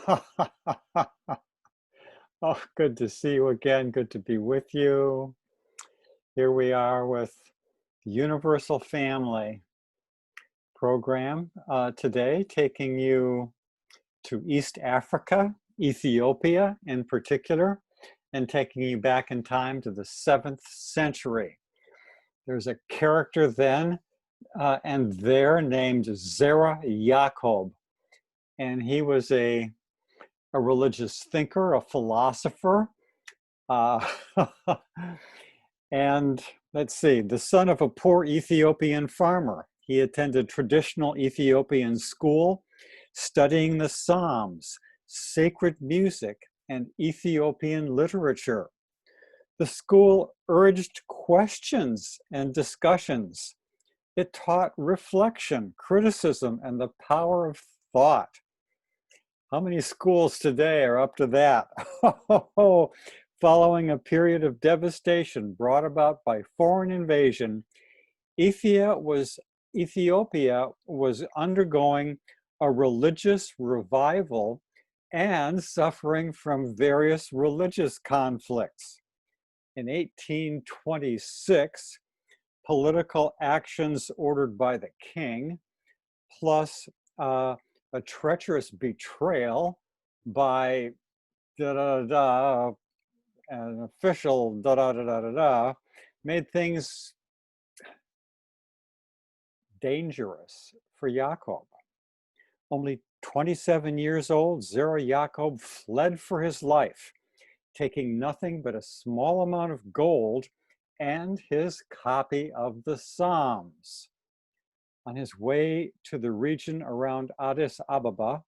Oh, good to see you again. Good to be with you. Here we are with the Universal Family program today, taking you to East Africa, Ethiopia in particular, and taking you back in time to the 7th century. There's a character then and there named Zera Jacob, and he was a religious thinker, a philosopher, uh, and let's see, the son of a poor Ethiopian farmer. He attended traditional Ethiopian school, studying the Psalms, sacred music, and Ethiopian literature. The school urged questions and discussions. It taught reflection, criticism, and the power of thought. How many schools today are up to that? Following a period of devastation brought about by foreign invasion, Ethiopia was undergoing a religious revival and suffering from various religious conflicts. In 1826, political actions ordered by the king, plus a treacherous betrayal by an official made things dangerous for Jacob. Only 27 years old, Zera Jacob fled for his life, taking nothing but a small amount of gold and his copy of the Psalms. On his way to the region around Addis Ababa,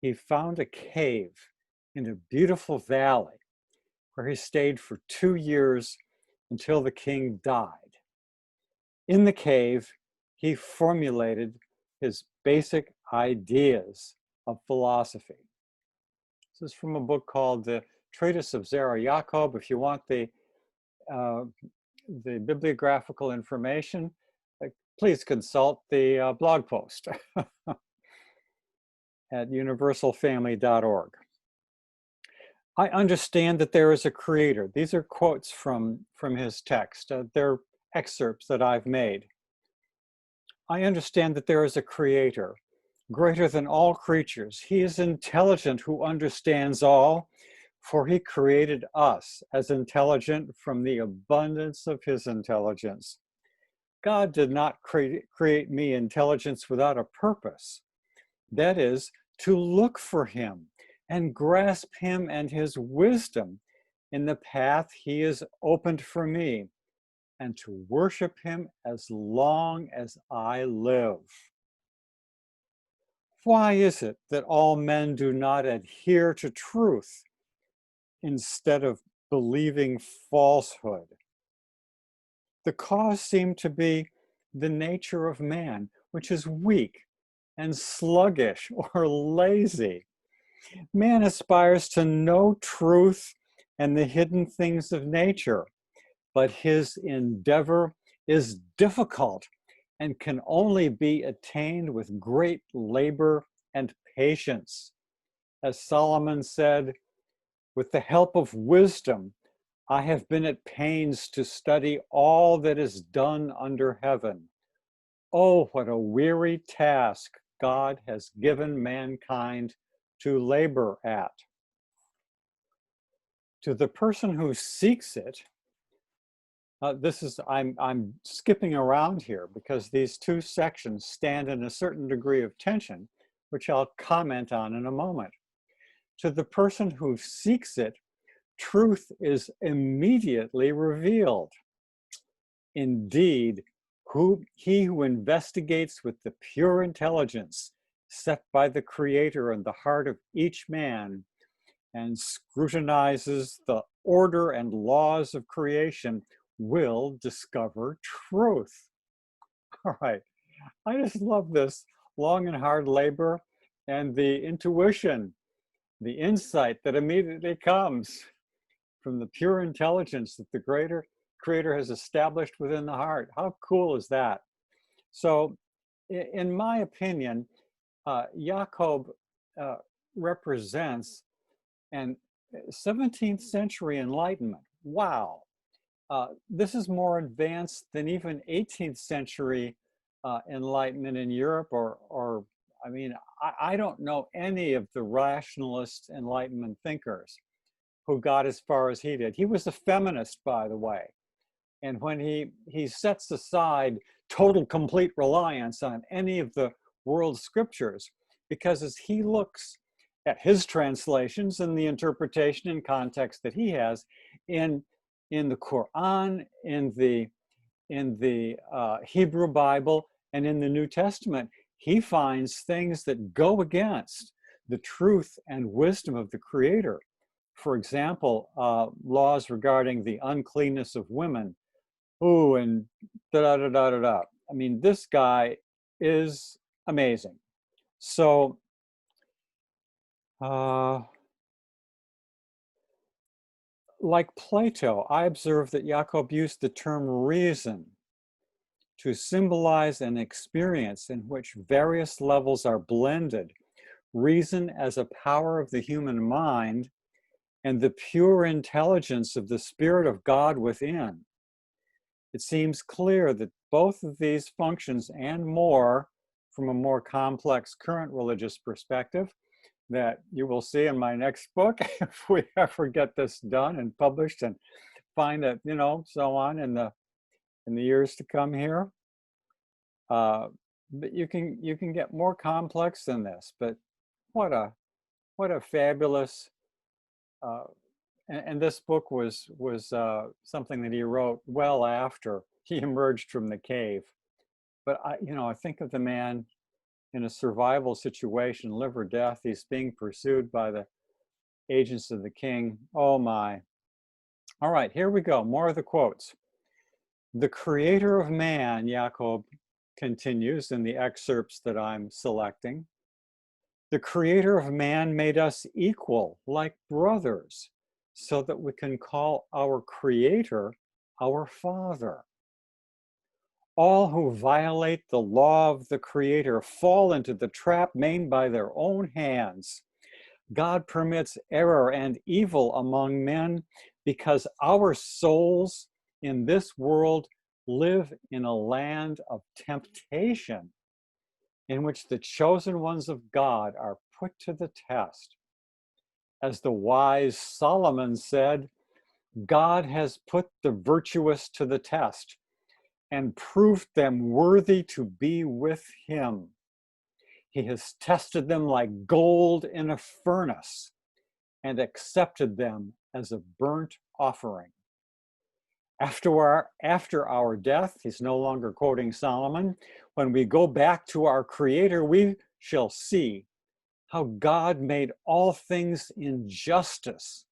he found a cave in a beautiful valley where he stayed for 2 years until the king died. In the cave, he formulated his basic ideas of philosophy. This is from a book called the Treatise of Zera Jacob. If you want the bibliographical information, please consult the blog post at universalfamily.org. I understand that there is a creator. These are quotes from his text. They're excerpts that I've made. I understand that there is a creator, greater than all creatures. He is intelligent who understands all, for he created us as intelligent from the abundance of his intelligence. God did not create me intelligence without a purpose. That is, to look for him and grasp him and his wisdom in the path he has opened for me, and to worship him as long as I live. Why is it that all men do not adhere to truth instead of believing falsehood? The cause seemed to be the nature of man, which is weak and sluggish or lazy. Man aspires to know truth and the hidden things of nature, but his endeavor is difficult and can only be attained with great labor and patience. As Solomon said, with the help of wisdom, I have been at pains to study all that is done under heaven. Oh, what a weary task God has given mankind to labor at. To the person who seeks it, I'm skipping around here because these two sections stand in a certain degree of tension, which I'll comment on in a moment. To the person who seeks it, truth is immediately revealed. Indeed, he who investigates with the pure intelligence set by the Creator in the heart of each man and scrutinizes the order and laws of creation will discover truth. All right, I just love this long and hard labor and the intuition, the insight that immediately comes from the pure intelligence that the Creator has established within the heart. How cool is that? So, in my opinion, Jacob represents an 17th century enlightenment. Wow. This is more advanced than even 18th century enlightenment in Europe, or I mean, I don't know any of the rationalist Enlightenment thinkers who got as far as he did. He was a feminist, by the way. And when he sets aside total complete reliance on any of the world scriptures, because as he looks at his translations and the interpretation and context that he has in the Quran, in the Hebrew Bible, and in the New Testament, he finds things that go against the truth and wisdom of the Creator. For example, laws regarding the uncleanness of women. Ooh, and da da da da da da. I mean, this guy is amazing. So, like Plato, I observe that Jacob used the term reason to symbolize an experience in which various levels are blended. Reason as a power of the human mind and the pure intelligence of the Spirit of God within. It seems clear that both of these functions and more, from a more complex current religious perspective, that you will see in my next book, if we ever get this done and published and find it, you know, so on in the years to come here. But you can get more complex than this. But what a fabulous and this book was something that he wrote well after he emerged from the cave. But I think of the man in a survival situation, live or death. He's being pursued by the agents of the king. Oh my. All right, here we go. More of the quotes. The creator of man, Jacob continues in the excerpts that I'm selecting. The creator of man made us equal, like brothers, so that we can call our creator our father. All who violate the law of the creator fall into the trap made by their own hands. God permits error and evil among men because our souls in this world live in a land of temptation in which the chosen ones of God are put to the test. As the wise Solomon said, God has put the virtuous to the test and proved them worthy to be with him. He has tested them like gold in a furnace and accepted them as a burnt offering. After our death, he's no longer quoting Solomon, when we go back to our Creator, we shall see how God made all things in justice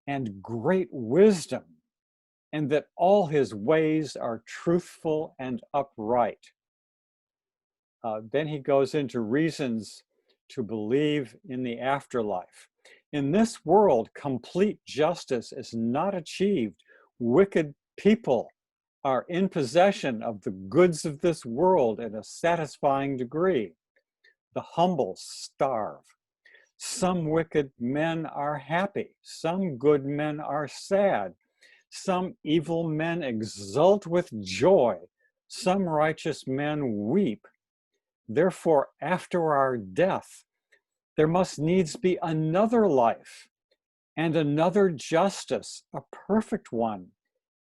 and great wisdom, and that all his ways are truthful and upright. Then he goes into reasons to believe in the afterlife. In this world, complete justice is not achieved. Wicked people are in possession of the goods of this world in a satisfying degree. The humble starve. Some wicked men are happy. Some good men are sad. Some evil men exult with joy. Some righteous men weep. Therefore, after our death, there must needs be another life and another justice, a perfect one,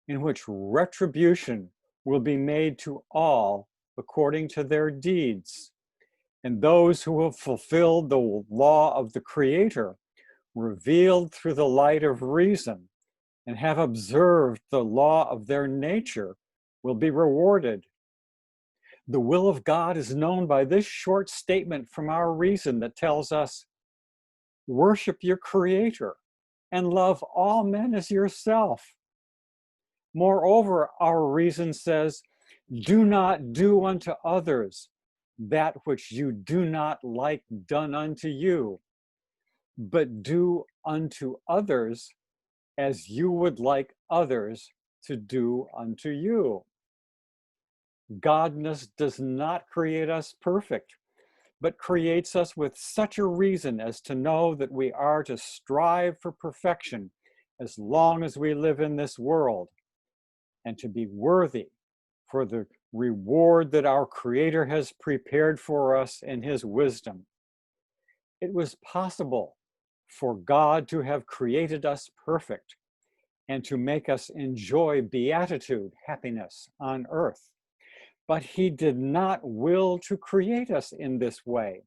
in which retribution will be made to all according to their deeds. And those who have fulfilled the law of the Creator, revealed through the light of reason, and have observed the law of their nature, will be rewarded. The will of God is known by this short statement from our reason that tells us, worship your Creator and love all men as yourself. Moreover, our reason says, do not do unto others that which you do not like done unto you, but do unto others as you would like others to do unto you. Godness does not create us perfect, but creates us with such a reason as to know that we are to strive for perfection as long as we live in this world, and to be worthy for the reward that our Creator has prepared for us in His wisdom. It was possible for God to have created us perfect and to make us enjoy beatitude, happiness on earth. But He did not will to create us in this way.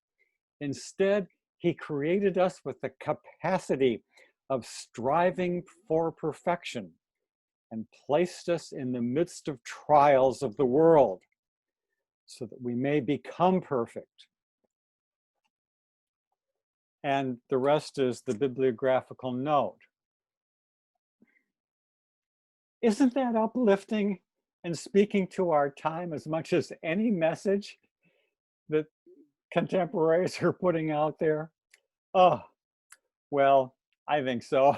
Instead, He created us with the capacity of striving for perfection and placed us in the midst of trials of the world so that we may become perfect. And the rest is the bibliographical note. Isn't that uplifting and speaking to our time as much as any message that contemporaries are putting out there? Oh, well, I think so.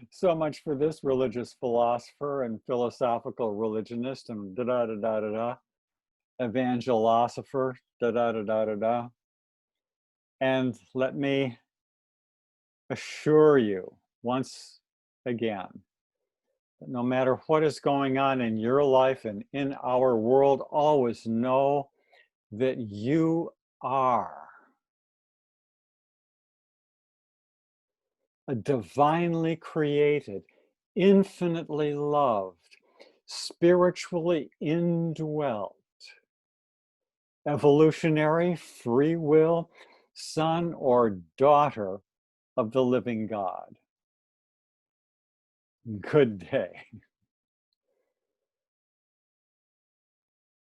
So much for this religious philosopher and philosophical religionist and da-da-da-da-da-da, evangelosopher, da-da-da-da-da-da. And let me assure you once again, that no matter what is going on in your life and in our world, always know that you are a divinely created, infinitely loved, spiritually indwelt, evolutionary, free will, son or daughter of the living God. Good day.